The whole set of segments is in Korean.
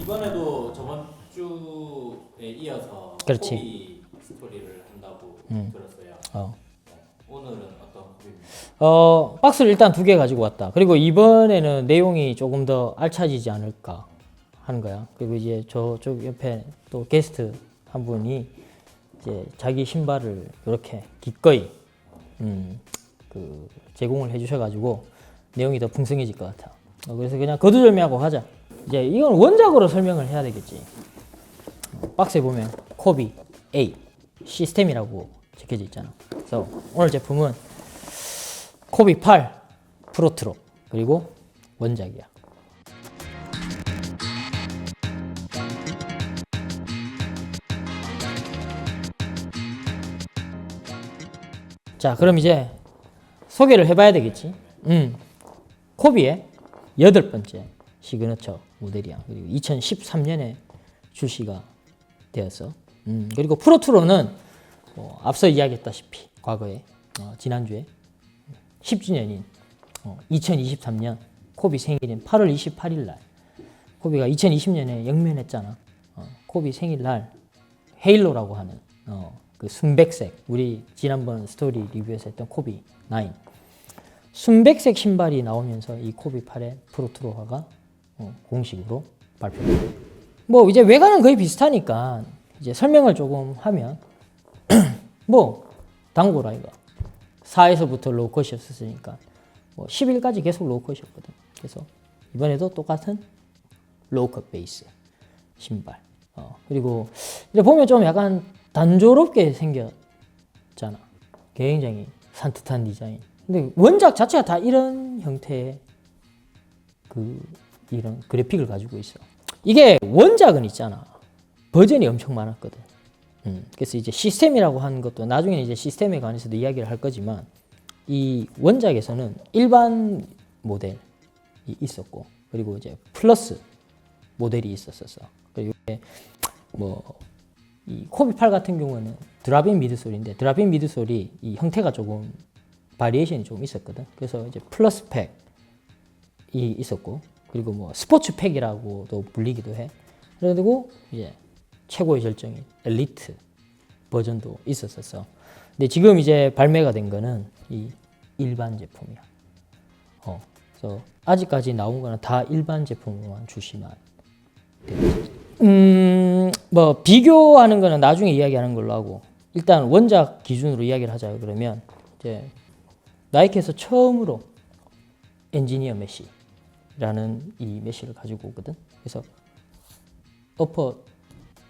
이번에도 저번 주에 이어서 그렇지. 코비 스토리를 한다고 들었어요. 오늘은 어떤 코비입니까? 박스를 일단 2개 가지고 왔다. 그리고 이번에는 내용이 조금 더 알차지지 않을까 하는 거야. 그리고 이제 저쪽 옆에 또 게스트 한 분이 이제 자기 신발을 이렇게 기꺼이 제공을 해주셔가지고 내용이 더 풍성해질 것 같아. 그래서 그냥 거두절미하고 하자. 이제 이건 원작으로 설명을 해야 되겠지. 박스에 보면 코비 A 시스템이라고 적혀져 있잖아. 그래서 오늘 제품은 코비 8 프로트로 그리고 원작이야. 자, 그럼 이제 소개를 해봐야 되겠지. 코비의 8번째 시그너처 모델이야. 그리고 2013년에 출시가 되었어. 그리고 프로트로는 앞서 이야기했다시피 과거에 지난주에 10주년인 2023년 코비 생일인 8월 28일 날 코비가 2020년에 영면했잖아. 코비 생일날 헤일로라고 하는 그 순백색, 우리 지난번 스토리 리뷰에서 했던 코비 9 순백색 신발이 나오면서 이 코비 8의 프로트로화가 공식으로 발표됐다. 뭐 이제 외관은 거의 비슷하니까 이제 설명을 조금 하면 뭐 단고라 이거 4에서부터 로우컷이었으니까 뭐 11까지 계속 로우컷이었거든. 그래서 이번에도 똑같은 로우컷 베이스 신발. 그리고 이제 보면 좀 약간 단조롭게 생겼잖아. 굉장히 산뜻한 디자인. 근데 원작 자체가 다 이런 형태의 이런 그래픽을 가지고 있어. 이게 원작은 있잖아. 버전이 엄청 많았거든. 그래서 이제 시스템이라고 하는 것도 나중에 이제 시스템에 관해서도 이야기를 할 거지만 이 원작에서는 일반 모델이 있었고 그리고 이제 플러스 모델이 있었어. 그리고 이 코비 8 같은 경우는 드랍인 미드솔인데 드랍인 미드솔이 이 형태가 조금 바리에이션이 좀 있었거든. 그래서 이제 플러스 팩이 있었고 그리고 뭐 스포츠 팩이라고도 불리기도 해. 그리고 이제 최고의 절정인 엘리트 버전도 있었었어. 근데 지금 이제 발매가 된 거는 이 일반 제품이야. 그래서 아직까지 나온 거는 다 일반 제품으로만 출시만 되었어. 뭐 비교하는 거는 나중에 이야기하는 걸로 하고 일단 원작 기준으로 이야기를 하자. 그러면 이제 나이키에서 처음으로 엔지니어 메쉬라는 이 메쉬를 가지고 오거든. 그래서 어퍼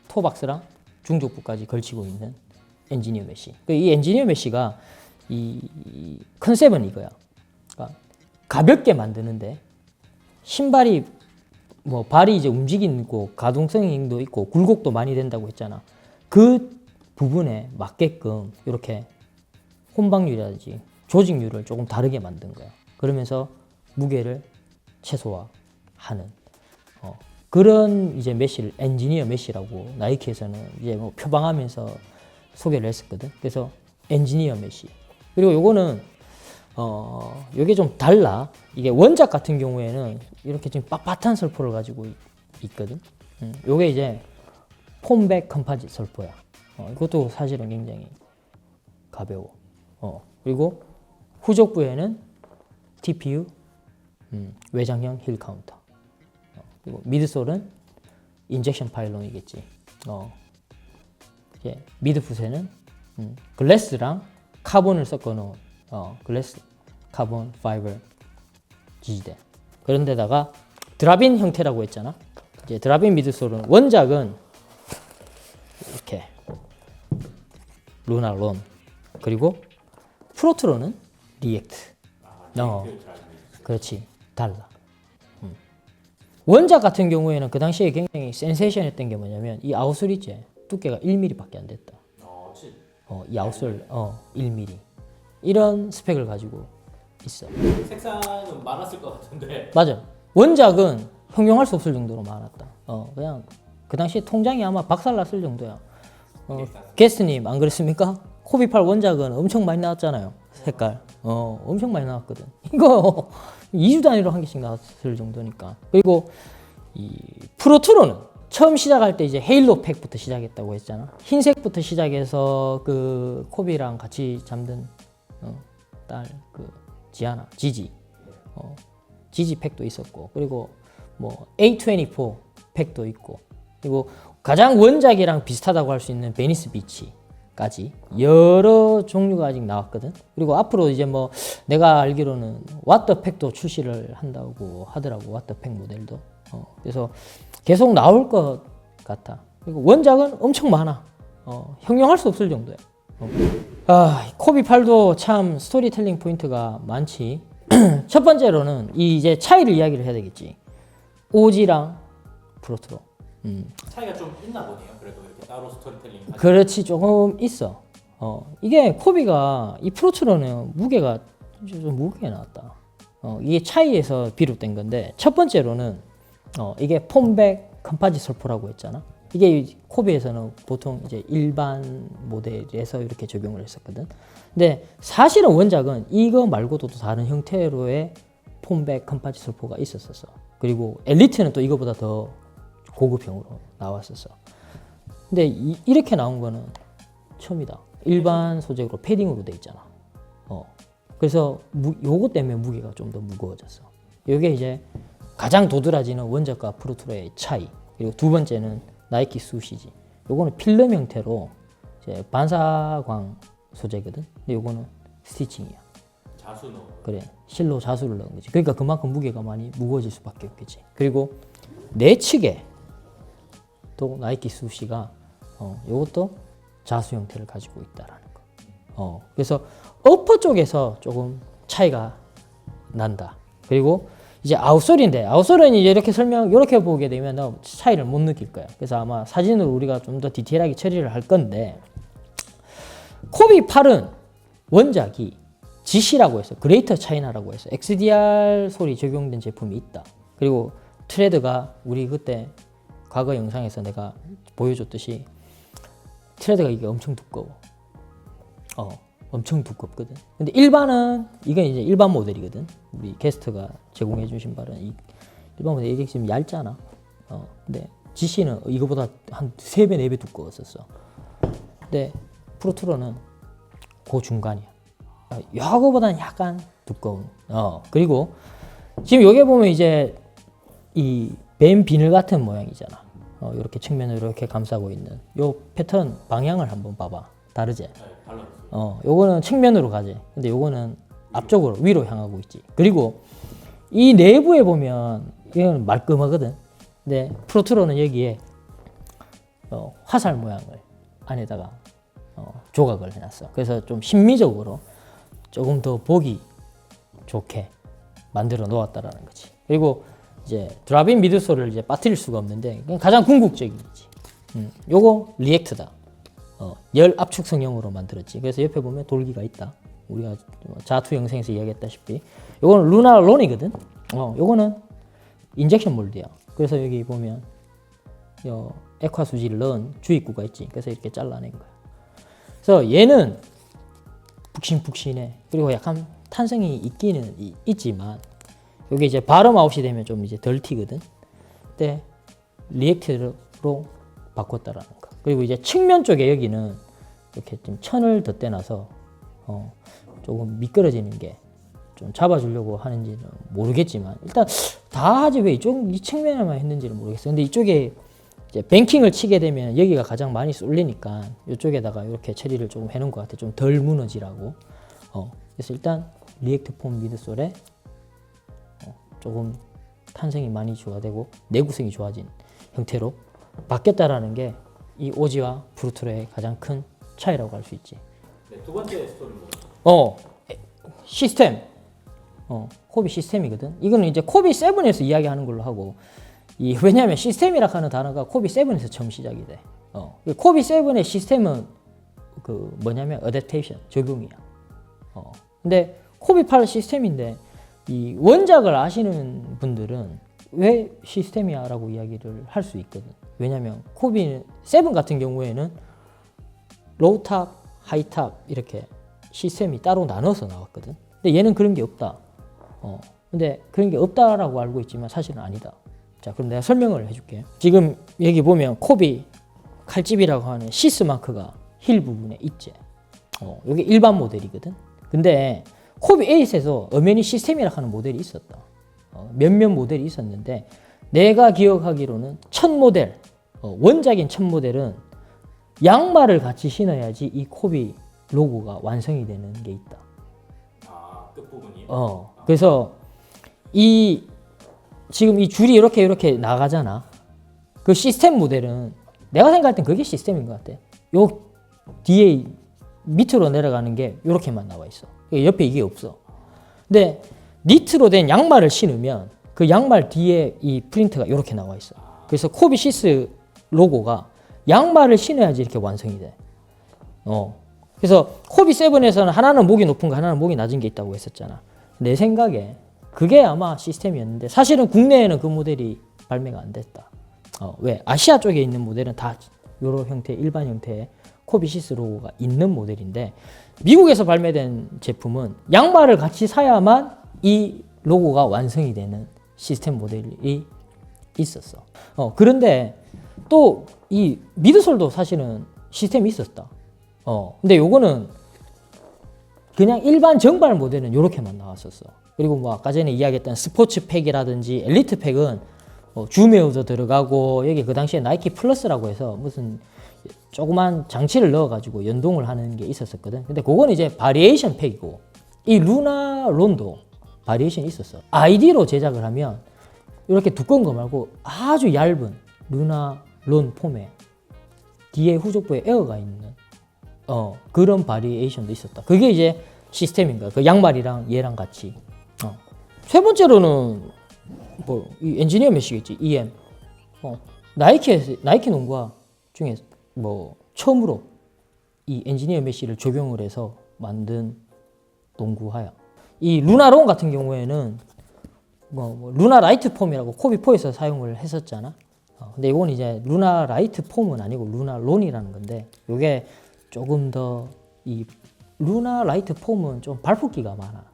토박스랑 중족부까지 걸치고 있는 엔지니어 메쉬. 이 엔지니어 메쉬가 이 컨셉은 이거야. 그러니까 가볍게 만드는데 신발이 뭐 발이 이제 움직이고 가동성도 있고 굴곡도 많이 된다고 했잖아. 그 부분에 맞게끔 이렇게 혼방률이라든지 조직률을 조금 다르게 만든 거야. 그러면서 무게를 최소화하는 그런 이제 메쉬를 엔지니어 메쉬라고 나이키에서는 이제 뭐 표방하면서 소개를 했었거든. 그래서 엔지니어 메쉬. 그리고 요거는 요게 좀 달라. 이게 원작 같은 경우에는 이렇게 지금 빳빳한 설포를 가지고 있거든. 요게 이제 폼백 컴파짓 설포야. 이것도 사실은 굉장히 가벼워. 그리고 후족부에는 TPU 외장형 힐 카운터. 그리고 미드솔은 인젝션 파일론이겠지. 이제 미드풋에는 글래스랑 카본을 섞어 놓은 글래스 카본 파이버 지지대. 그런데다가 드랍인 형태라고 했잖아. 이제 드랍인 미드솔은 원작은 이렇게 루나론 그리고 프로트로는 리액트. 그렇지. 달라. 원작 같은 경우에는 그 당시에 굉장히 센세이션했던 게 뭐냐면 이 아웃솔 있지. 두께가 1mm밖에 안 됐다. 이 아웃솔 1mm. 이런 스펙을 가지고 있어. 색상은 많았을 것 같은데. 맞아. 원작은 형용할 수 없을 정도로 많았다. 그냥 그 당시에 통장이 아마 박살났을 정도야. 게스트님 안 그랬습니까? 코비 8 원작은 엄청 많이 나왔잖아요. 색깔. 엄청 많이 나왔거든. 이거 2주 단위로 한 개씩 나왔을 정도니까. 그리고 이 프로트로는 처음 시작할 때 이제 헤일로 팩부터 시작했다고 했잖아. 흰색부터 시작해서 그 코비랑 같이 잠든 딸 그 지아나, 지지, 지지 팩도 있었고, 그리고 뭐 A24 팩도 있고, 그리고 가장 원작이랑 비슷하다고 할 수 있는 베니스 비치까지 여러 종류가 아직 나왔거든. 그리고 앞으로 이제 뭐 내가 알기로는 왓더 팩도 출시를 한다고 하더라고. 왓더 팩 모델도. 그래서 계속 나올 것 같아. 그리고 원작은 엄청 많아. 형용할 수 없을 정도야. 코비 8도 참 스토리텔링 포인트가 많지. 첫 번째로는 이 이제 차이를 이야기를 해야 되겠지. 오지랑 프로트로. 차이가 좀 있나 보네요. 그래도 이렇게 따로 스토리텔링. 그렇지, 조금 있어. 이게 코비가 이 프로트로는 무게가 좀 무겁게 나왔다. 이게 차이에서 비롯된 건데, 첫 번째로는 이게 폼백 컴파짓 설포라고 했잖아. 이게 코비에서는 보통 이제 일반 모델에서 이렇게 적용을 했었거든. 근데 사실은 원작은 이거 말고도 또 다른 형태로의 폼백 컴파짓 설포가 있었었어. 그리고 엘리트는 또 이거보다 더 고급형으로 나왔었어. 근데 이렇게 나온 거는 처음이다. 일반 소재로 패딩으로 돼 있잖아. 그래서 요거 때문에 무게가 좀 더 무거워졌어. 이게 이제 가장 도드라지는 원작과 프로트로의 차이. 그리고 두 번째는 나이키 수시지. 요거는 필름 형태로 이제 반사광 소재거든. 근데 요거는 스티칭이야. 자수 넣어. 그래, 실로 자수를 넣은 거지. 그러니까 그만큼 무게가 많이 무거워질 수밖에 없겠지. 그리고 내측에 또 나이키 수시가 요것도 자수 형태를 가지고 있다라는 거. 그래서 어퍼 쪽에서 조금 차이가 난다. 그리고 이제 아웃솔인데, 아웃솔은 이제 이렇게 보게 되면 차이를 못 느낄 거야. 그래서 아마 사진으로 우리가 좀 더 디테일하게 처리를 할 건데, 코비 8은 원작이 GC라고 해서 그레이터 차이나라고 해서 XDR 솔이 적용된 제품이 있다. 그리고 트레드가 우리 그때 과거 영상에서 내가 보여줬듯이 트레드가 이게 엄청 두꺼워. 엄청 두껍거든. 근데 일반은 이건 이제 일반 모델이거든. 우리 게스트가 제공해 준 신발은 이 일반 모델 이게 지금 얇잖아. 근데 GC는 이거보다 한 3배, 4배 두꺼웠었어. 근데 프로트로는 그 중간이야. 이거보다는 약간 두꺼운. 그리고 지금 여기 보면 이제 이 뱀 비늘 같은 모양이잖아. 이렇게 측면을 이렇게 감싸고 있는 요 패턴 방향을 한번 봐봐. 다르지? 네, 달라졌어요. 요거는 측면으로 가지. 근데 요거는 앞쪽으로 위로 향하고 있지. 그리고 이 내부에 보면 이건 말끔하거든. 근데 프로트로는 여기에 화살 모양을 안에다가 조각을 해놨어. 그래서 좀 심미적으로 조금 더 보기 좋게 만들어 놓았다라는 거지. 그리고 이제 드랍인 미드솔을 이제 빠뜨릴 수가 없는데 가장 궁극적이지. 요거 리액트다. 열 압축성형으로 만들었지. 그래서 옆에 보면 돌기가 있다. 우리가 자투 영상에서 이야기했다시피 요거는 루나 론이거든. 요거는 인젝션 몰드야. 그래서 여기 보면 요 액화 수지를 넣은 주입구가 있지. 그래서 이렇게 잘라낸 거야. 그래서 얘는 푹신푹신해. 그리고 약간 탄성이 있기는 있지만 여기 이제 바름 아웃이 되면 좀 이제 덜 튀거든. 근데 리액트로 바꿨다라는 거. 그리고 이제 측면 쪽에 여기는 이렇게 좀 천을 덧대놔서 조금 미끄러지는 게 좀 잡아주려고 하는지는 모르겠지만 일단 다 하지 왜 이 측면에만 했는지는 모르겠어요. 근데 이쪽에 이제 뱅킹을 치게 되면 여기가 가장 많이 쏠리니까 이쪽에다가 이렇게 처리를 조금 해놓은 것 같아. 좀 덜 무너지라고. 그래서 일단 리액트 폼 미드솔에 조금 탄성이 많이 좋아되고 내구성이 좋아진 형태로 바뀌었다라는 게 이 오지와 프로트로의 가장 큰 차이라고 할 수 있지. 네, 두 번째 스토리는 뭐죠? 시스템. 코비 시스템이거든. 이거는 이제 코비 7에서 이야기하는 걸로 하고, 왜냐하면 시스템이라 하는 단어가 코비 7에서 처음 시작이 돼. 코비 7의 시스템은 그 뭐냐면 어댑테이션, 적용이야. 근데 코비 8 시스템인데 이 원작을 아시는 분들은 왜 시스템이야라고 이야기를 할 수 있거든. 왜냐면 코비 7 같은 경우에는 로우탑, 하이탑 이렇게 시스템이 따로 나눠서 나왔거든. 근데 얘는 그런 게 없다. 근데 그런 게 없다라고 알고 있지만 사실은 아니다. 자, 그럼 내가 설명을 해줄게. 지금 여기 보면 코비 칼집이라고 하는 시스 마크가 힐 부분에 있지. 이게 일반 모델이거든. 근데 코비 8에서 엄연히 시스템이라고 하는 모델이 있었다. 몇몇 모델이 있었는데 내가 기억하기로는 첫 모델, 원작인 첫 모델은 양말을 같이 신어야지 이 코비 로고가 완성이 되는 게 있다. 아, 끝부분이. 그래서 지금 이 줄이 이렇게 나가잖아. 그 시스템 모델은 내가 생각할 땐 그게 시스템인 것 같아. 요 뒤에 밑으로 내려가는 게 이렇게만 나와 있어. 옆에 이게 없어. 근데 니트로 된 양말을 신으면 그 양말 뒤에 이 프린트가 이렇게 나와 있어. 그래서 코비 시스 로고가 양말을 신어야지 이렇게 완성이 돼. 그래서 코비 7에서는 하나는 목이 높은 거, 하나는 목이 낮은 게 있다고 했었잖아. 내 생각에 그게 아마 시스템이었는데 사실은 국내에는 그 모델이 발매가 안 됐다. 왜? 아시아 쪽에 있는 모델은 다 이런 형태, 일반 형태의 코비 시스 로고가 있는 모델인데 미국에서 발매된 제품은 양말을 같이 사야만 이 로고가 완성이 되는 시스템 모델이 있었어. 그런데 또 이 미드솔도 사실은 시스템이 있었다. 근데 요거는 그냥 일반 정발 모델은 요렇게만 나왔었어. 그리고 뭐 아까 전에 이야기했던 스포츠 팩이라든지 엘리트 팩은 줌웨어도 들어가고 여기 그 당시에 나이키 플러스라고 해서 무슨 조그만 장치를 넣어가지고 연동을 하는 게 있었거든. 근데 그거는 이제 바리에이션 팩이고 이 루나 론도 바리에이션이 있었어. 아이디로 제작을 하면 이렇게 두꺼운 거 말고 아주 얇은 루나 론 폼에 뒤에 후족부에 에어가 있는 그런 바리에이션도 있었다. 그게 이제 시스템인 거야. 그 양말이랑 얘랑 같이. 세 번째로는 뭐 이 엔지니어 메시겠지. EM. 나이키 농구화 중에 뭐 처음으로 이 엔지니어 메시를 적용을 해서 만든 농구화야. 이 루나론 같은 경우에는 뭐 루나 라이트 폼이라고 코비4에서 사용을 했었잖아. 근데 이건 이제 루나 라이트 폼은 아니고 루나 론이라는 건데 이게 조금 더 이 루나 라이트 폼은 좀 발폭기가 많아.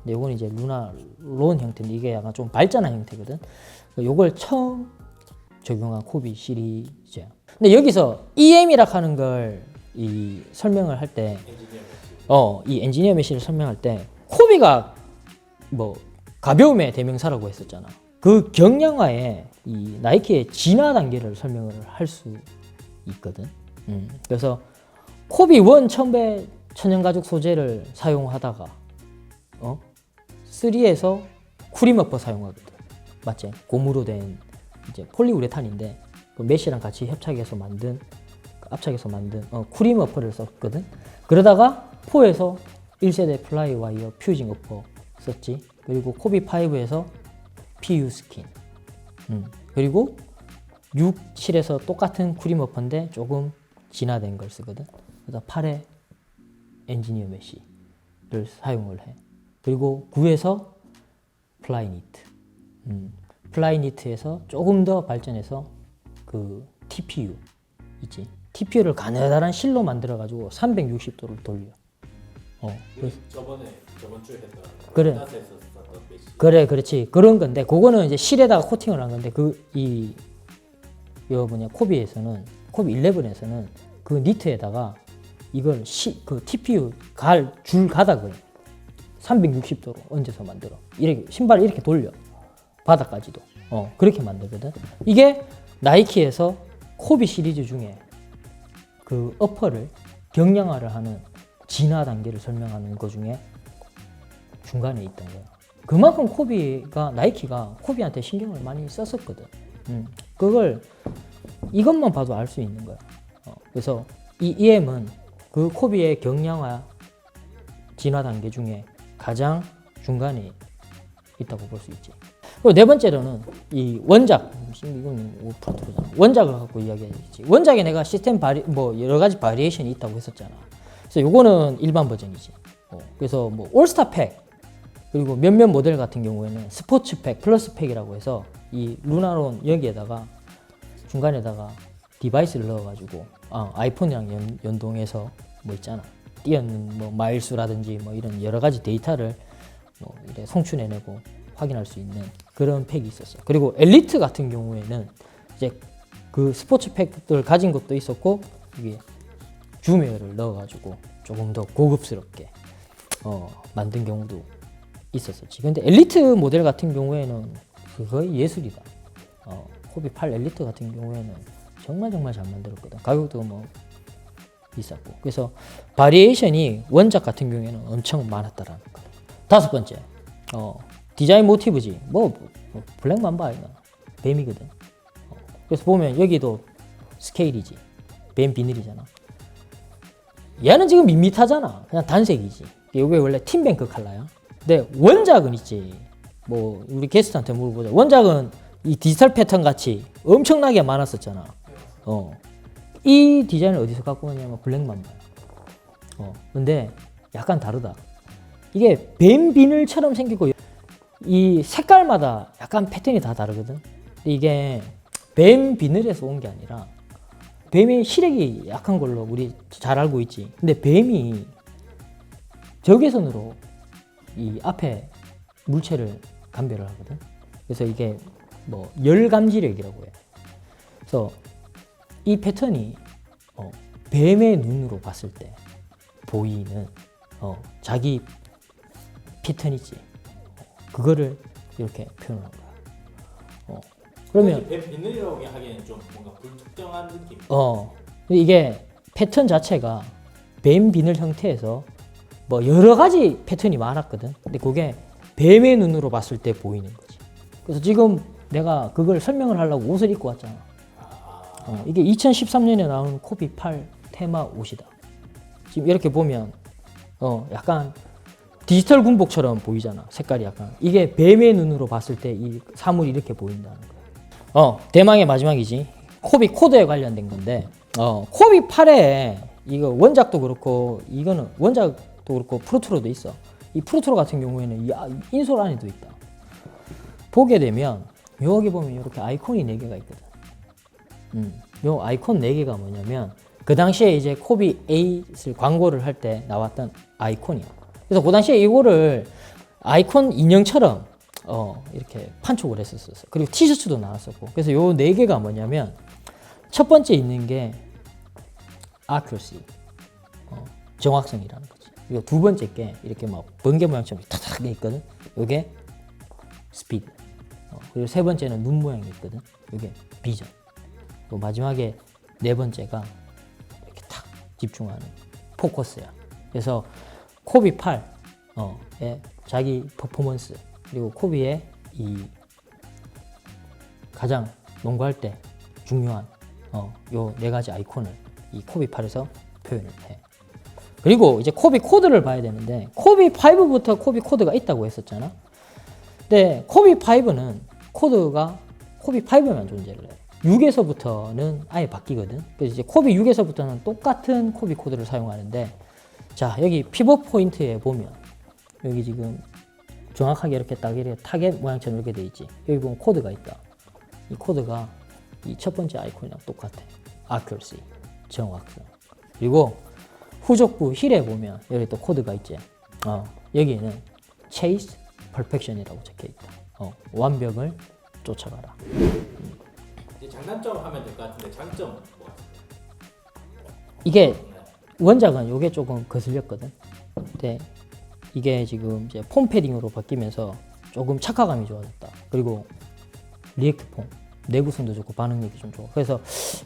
근데 이건 이제 루나 론 형태인데 이게 약간 좀 발전한 형태거든. 이걸 처음 적용한 코비 시리즈야. 근데 여기서 EM이라 하는 걸 이 설명을 할 때, 이 엔지니어 메시를 설명할 때 코비가 뭐 가벼움의 대명사라고 했었잖아. 그 경량화에 이 나이키의 진화 단계를 설명을 할 수 있거든. 그래서 코비 1 첨배 천연가죽 소재를 사용하다가 3에서 쿠리머퍼 사용하거든. 맞지? 고무로 된 이제 폴리우레탄인데 그 메쉬랑 같이 합작해서 만든 쿠리머퍼를 썼거든. 그러다가 4에서 1세대 플라이 와이어 퓨징 어퍼 썼지. 그리고 코비 5에서 PU 스킨. 그리고 6, 7에서 똑같은 쿠리머퍼인데 조금 진화된 걸 쓰거든. 그래서 8에 엔지니어 메쉬를 사용을 해. 그리고 9에서 플라이니트. 플라이니트에서 조금 더 발전해서 그 TPU 있지. TPU를 가느다란 실로 만들어가지고 360도를 돌려. 그래서 저번 주에 했던 그래. 나스에서 썼던 메시. 그래, 그렇지. 그런 건데 그거는 이제 실에다가 코팅을 한 건데 코비 11에서는 그 니트에다가 이걸 그 TPU 줄 가닥을 360도로 얹어서 만들어. 이렇게 신발을 이렇게 돌려. 바닥까지도. 그렇게 만들거든. 이게 나이키에서 코비 시리즈 중에 그 어퍼를 경량화를 하는 진화 단계를 설명하는 것 중에 중간에 있던 거야. 그만큼 나이키가 코비한테 신경을 많이 썼었거든. 그걸 이것만 봐도 알 수 있는 거야. 그래서 이 EM은 그 코비의 경량화 진화 단계 중에 가장 중간에 있다고 볼 수 있지. 그리고 네 번째로는 이 원작, 이건 5%잖아. 원작을 갖고 이야기하겠지. 원작에 내가 시스템 여러 가지 바리에이션이 있다고 했었잖아. 그래서 요거는 일반 버전이지. 그래서 뭐 올스타 팩, 그리고 몇몇 모델 같은 경우에는 스포츠 팩, 플러스 팩이라고 해서 이 루나론 여기에다가 중간에다가 디바이스를 넣어가지고 아이폰이랑 연동해서 뭐 있잖아. 뛰었는 뭐 마일수라든지 뭐 이런 여러 가지 데이터를 뭐 이렇게 송출해내고 확인할 수 있는 그런 팩이 있었어. 그리고 엘리트 같은 경우에는 이제 그 스포츠 팩들 가진 것도 있었고 이게 줌웨어를 넣어가지고 조금 더 고급스럽게 만든 경우도 있었었지. 근데 엘리트 모델 같은 경우에는 거의 예술이다. 코비 8 엘리트 같은 경우에는 정말 잘 만들었거든. 가격도 뭐 비쌌고. 그래서 바리에이션이 원작 같은 경우에는 엄청 많았다라는 거. 다섯 번째, 디자인 모티브지. 블랙 맘바 아이가 뱀이거든. 그래서 보면 여기도 스케일이지. 뱀 비늘이잖아. 얘는 지금 밋밋하잖아. 그냥 단색이지. 이게 원래 팀뱅크 컬러야. 근데 원작은 있지. 뭐 우리 게스트한테 물어보자. 원작은 이 디지털 패턴 같이 엄청나게 많았었잖아. 이 디자인을 어디서 갖고 왔냐면 블랙맘바야. 근데 약간 다르다. 이게 뱀 비늘처럼 생기고 이 색깔마다 약간 패턴이 다 다르거든. 이게 뱀 비늘에서 온 게 아니라 뱀의 시력이 약한 걸로 우리 잘 알고 있지. 근데 뱀이 적외선으로 이 앞에 물체를 감별을 하거든. 그래서 이게 뭐 열감지력이라고 해. 그래서 이 패턴이 뱀의 눈으로 봤을 때 보이는 자기 패턴 있지. 그거를 이렇게 표현한 거야. 그러면 뱀 비늘이라고 하기에는 좀 뭔가 불특정한 느낌. 이게 패턴 자체가 뱀 비늘 형태에서 뭐 여러 가지 패턴이 많았거든. 근데 그게 뱀의 눈으로 봤을 때 보이는 거지. 그래서 지금 내가 그걸 설명을 하려고 옷을 입고 왔잖아. 이게 2013년에 나온 코비 8 테마 옷이다. 지금 이렇게 보면 약간 디지털 군복처럼 보이잖아. 색깔이 약간. 이게 뱀의 눈으로 봤을 때 이 사물이 이렇게 보인다는 거야. 대망의 마지막이지. 코비 코드에 관련된 건데 코비 8에 이거 원작도 그렇고 이거는 원작도 그렇고 프로트로도 있어. 이 프로트로 같은 경우에는 이 인솔 안에도 있다. 보게 되면 여기 보면 이렇게 아이콘이 4개가 있거든. 요 아이콘 4개가 뭐냐면 그 당시에 이제 코비 8을 광고를 할 때 나왔던 아이콘이야. 그래서 그 당시에 이거를 아이콘 인형처럼 이렇게 판촉을 했었어. 그리고 티셔츠도 나왔었고. 그래서 요 4개가 뭐냐면 첫 번째 있는 게 accuracy, 정확성이라는 거지. 그리고 두 번째 게 이렇게 막 번개 모양처럼 탁탁 있거든. 요게 speed. 그리고 세 번째는 눈 모양이 있거든. 요게 vision. 또 마지막에 네 번째가 이렇게 탁 집중하는 포커스야. 그래서 코비 8의 자기 퍼포먼스 그리고 코비의 이 가장 농구할 때 중요한 요 4가지 아이콘을 이 코비 8에서 표현을 해. 그리고 이제 코비 코드를 봐야 되는데 코비 5부터 코비 코드가 있다고 했었잖아. 근데 코비 5는 코드가 코비 5만 존재를 해. 6에서부터는 아예 바뀌거든. 그래서 이제 코비 6에서부터는 똑같은 코비 코드를 사용하는데 자 여기 피벗 포인트에 보면 여기 지금 정확하게 이렇게 딱 이렇게 타겟 모양처럼 이렇게 돼 있지. 여기 보면 코드가 있다. 이 코드가 이 첫 번째 아이콘이랑 똑같아. accuracy, 정확성. 그리고 후족부 힐에 보면 여기 또 코드가 있지. 여기에는 chase perfection이라고 적혀 있다. 완벽을 쫓아가라. 이제 장단점 하면 될 것 같은데 장점은 뭐가 있어요? 이게 원작은 요게 조금 거슬렸거든. 근데 이게 지금 이제 폼 패딩으로 바뀌면서 조금 착화감이 좋아졌다. 그리고 리액트 폼 내구성도 좋고 반응력이 좀 좋아. 그래서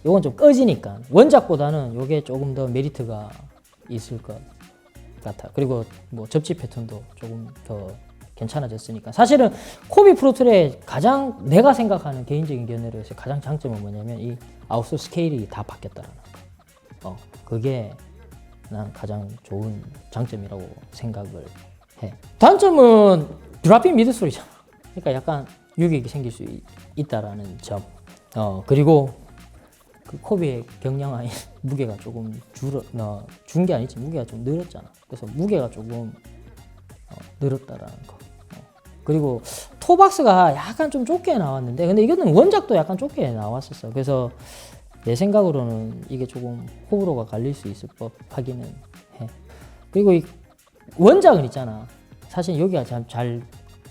요건 좀 꺼지니까 원작보다는 요게 조금 더 메리트가 있을 것 같아. 그리고 뭐 접지 패턴도 조금 더 괜찮아졌으니까. 사실은 코비 프로툴의 가장 내가 생각하는 개인적인 견해로 해서 가장 장점은 뭐냐면 이 아웃솔 스케일이 다 바뀌었다라는 거. 그게 난 가장 좋은 장점이라고 생각을 해. 단점은 드랍인 미드솔이잖아. 그러니까 약간 유격이 생길 수 있다라는 점. 그리고 그 코비의 경량화인 무게가 조금 준 게 아니지. 무게가 좀 늘었잖아. 그래서 무게가 조금 늘었다라는 거. 그리고 토박스가 약간 좀 좁게 나왔는데 근데 이거는 원작도 약간 좁게 나왔었어. 그래서 내 생각으로는 이게 조금 호불호가 갈릴 수 있을 법하기는 해. 그리고 이 원작은 있잖아. 사실 여기가 잘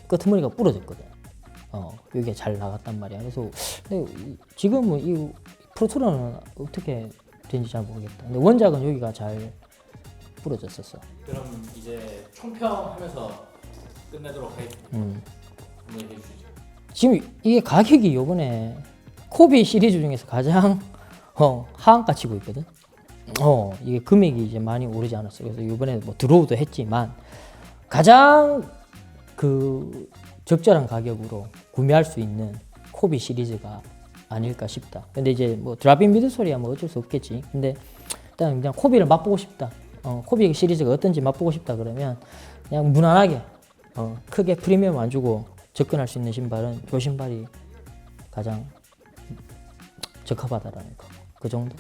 끄트머리가 부러졌거든. 이게 잘 나갔단 말이야. 그래서 근데 지금은 이 프로토너는 어떻게 된지 잘 모르겠다. 근데 원작은 여기가 잘 부러졌었어. 그럼 이제 총평하면서 끝내도록 하겠습니다. 한번 얘기해 주시죠. 지금 이게 가격이 요번에 코비 시리즈 중에서 가장 하한가 치고 있거든. 이게 금액이 이제 많이 오르지 않았어. 그래서 이번에 뭐 드로우도 했지만 가장 그 적절한 가격으로 구매할 수 있는 코비 시리즈가 아닐까 싶다. 근데 이제 뭐 드랍인 미드솔이야 뭐 어쩔 수 없겠지. 근데 일단 그냥 코비를 맛보고 싶다. 코비 시리즈가 어떤지 맛보고 싶다 그러면 그냥 무난하게 크게 프리미엄 안 주고 접근할 수 있는 신발은 이 신발이 가장 적합하다라는 거. 그 정도.